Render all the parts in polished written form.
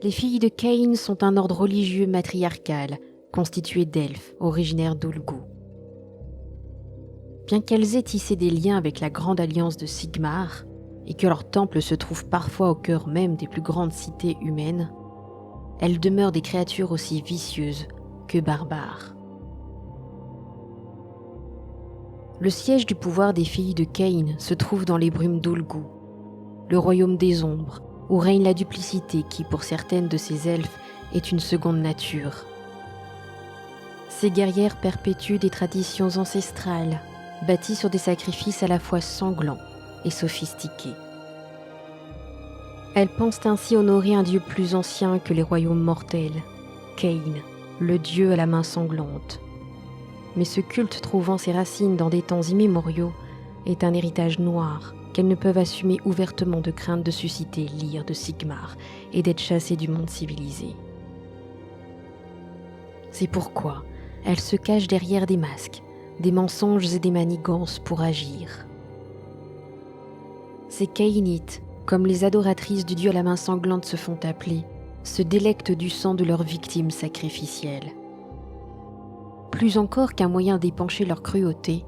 Les filles de Cain sont un ordre religieux matriarcal, constitué d'elfes originaires d'Ulgu. Bien qu'elles aient tissé des liens avec la Grande Alliance de Sigmar, et que leur temple se trouve parfois au cœur même des plus grandes cités humaines, elles demeurent des créatures aussi vicieuses que barbares. Le siège du pouvoir des filles de Cain se trouve dans les brumes d'Ulgu, le royaume des ombres, où règne la duplicité qui, pour certaines de ces elfes, est une seconde nature. Ces guerrières perpétuent des traditions ancestrales, bâties sur des sacrifices à la fois sanglants et sophistiqués. Elles pensent ainsi honorer un dieu plus ancien que les royaumes mortels, Cain, le dieu à la main sanglante. Mais ce culte trouvant ses racines dans des temps immémoriaux est un héritage noir qu'elles ne peuvent assumer ouvertement de crainte de susciter l'ire de Sigmar et d'être chassées du monde civilisé. C'est pourquoi elles se cachent derrière des masques, des mensonges et des manigances pour agir. Ces Caïnites, comme les adoratrices du dieu à la main sanglante se font appeler, se délectent du sang de leurs victimes sacrificielles. Plus encore qu'un moyen d'épancher leur cruauté,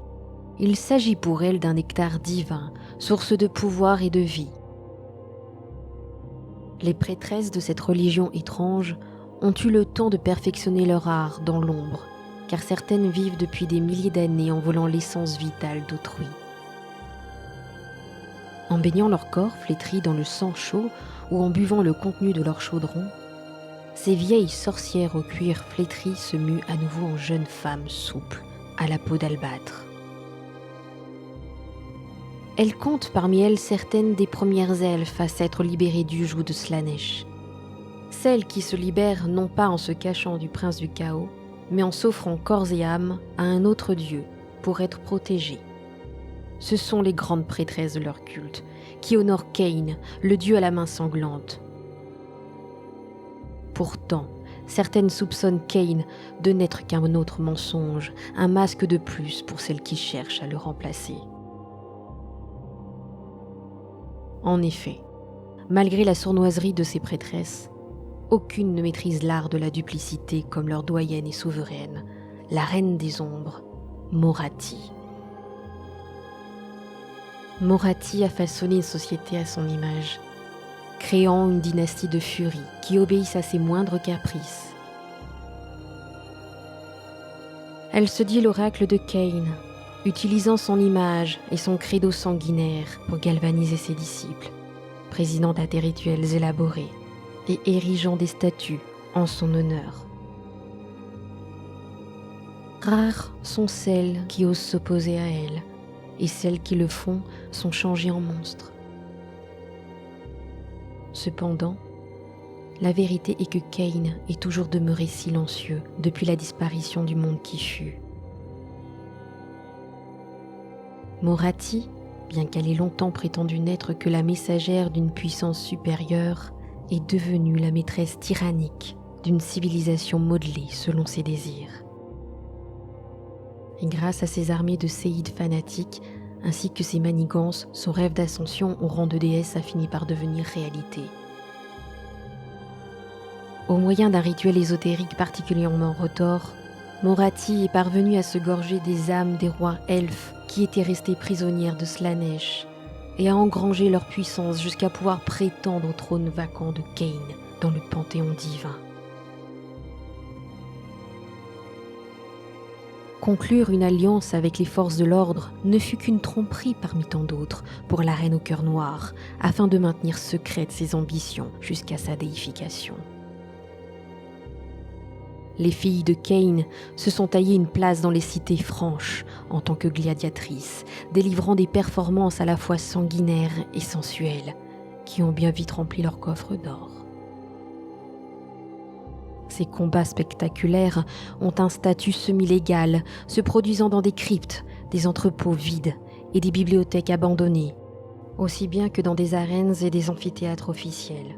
il s'agit pour elles d'un nectar divin, source de pouvoir et de vie. Les prêtresses de cette religion étrange ont eu le temps de perfectionner leur art dans l'ombre, car certaines vivent depuis des milliers d'années en volant l'essence vitale d'autrui. En baignant leur corps flétri dans le sang chaud ou en buvant le contenu de leur chaudron, ces vieilles sorcières au cuir flétri se muent à nouveau en jeunes femmes souples, à la peau d'albâtre. Elles comptent parmi elles certaines des premières elfes à s'être libérées du joug de Slaanesh. Celles qui se libèrent non pas en se cachant du prince du chaos, mais en s'offrant corps et âme à un autre dieu pour être protégées. Ce sont les grandes prêtresses de leur culte, qui honorent Cain, le dieu à la main sanglante. Pourtant, certaines soupçonnent Cain de n'être qu'un autre mensonge, un masque de plus pour celles qui cherchent à le remplacer. En effet, malgré la sournoiserie de ces prêtresses, aucune ne maîtrise l'art de la duplicité comme leur doyenne et souveraine, la reine des ombres, Morathi. Morathi a façonné une société à son image, créant une dynastie de furies qui obéissent à ses moindres caprices. Elle se dit l'oracle de Cain, utilisant son image et son credo sanguinaire pour galvaniser ses disciples, présidant à des rituels élaborés et érigeant des statues en son honneur. Rares sont celles qui osent s'opposer à elle, et celles qui le font sont changées en monstres. Cependant, la vérité est que Cain est toujours demeuré silencieux depuis la disparition du monde qui fut. Morathi, bien qu'elle ait longtemps prétendu n'être que la messagère d'une puissance supérieure, est devenue la maîtresse tyrannique d'une civilisation modelée selon ses désirs. Et grâce à ses armées de séides fanatiques, ainsi que ses manigances, son rêve d'ascension au rang de déesse a fini par devenir réalité. Au moyen d'un rituel ésotérique particulièrement retors, Morathi est parvenue à se gorger des âmes des rois elfes qui étaient restés prisonnières de Slaanesh et à engranger leur puissance jusqu'à pouvoir prétendre au trône vacant de Cain dans le panthéon divin. Conclure une alliance avec les forces de l'ordre ne fut qu'une tromperie parmi tant d'autres pour la reine au cœur noir, afin de maintenir secrètes ses ambitions jusqu'à sa déification. Les filles de Cain se sont taillées une place dans les cités franches en tant que gladiatrices, délivrant des performances à la fois sanguinaires et sensuelles, qui ont bien vite rempli leur coffre d'or. Ces combats spectaculaires ont un statut semi-légal, se produisant dans des cryptes, des entrepôts vides et des bibliothèques abandonnées, aussi bien que dans des arènes et des amphithéâtres officiels.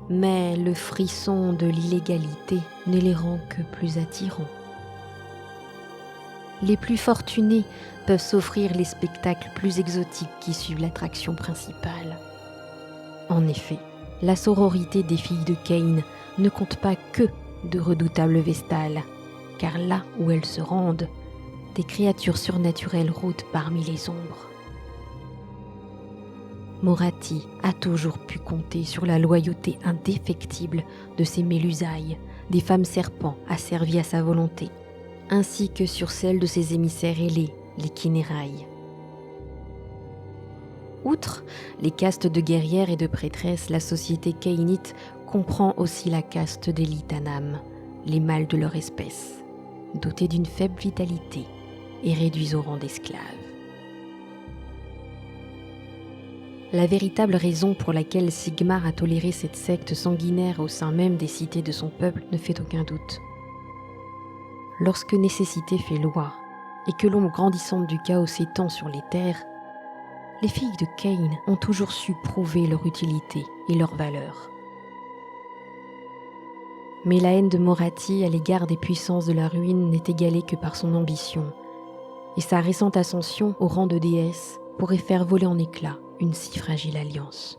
Mais le frisson de l'illégalité ne les rend que plus attirants. Les plus fortunés peuvent s'offrir les spectacles plus exotiques qui suivent l'attraction principale. En effet, La sororité des filles de Caïn ne compte pas que de redoutables vestales, car là où elles se rendent, des créatures surnaturelles rôdent parmi les ombres. Moratti a toujours pu compter sur la loyauté indéfectible de ses Mélusailles, des femmes serpents asservies à sa volonté, ainsi que sur celle de ses émissaires ailés, les Kinérailles. Outre les castes de guerrières et de prêtresses, la société caïnite comprend aussi la caste des Lithanam, les mâles de leur espèce, dotés d'une faible vitalité et réduits au rang d'esclaves. La véritable raison pour laquelle Sigmar a toléré cette secte sanguinaire au sein même des cités de son peuple ne fait aucun doute. Lorsque nécessité fait loi et que l'ombre grandissante du chaos s'étend sur les terres, les filles de Caïn ont toujours su prouver leur utilité et leur valeur. Mais la haine de Moratti à l'égard des puissances de la ruine n'est égalée que par son ambition, et sa récente ascension au rang de déesse pourrait faire voler en éclats une si fragile alliance.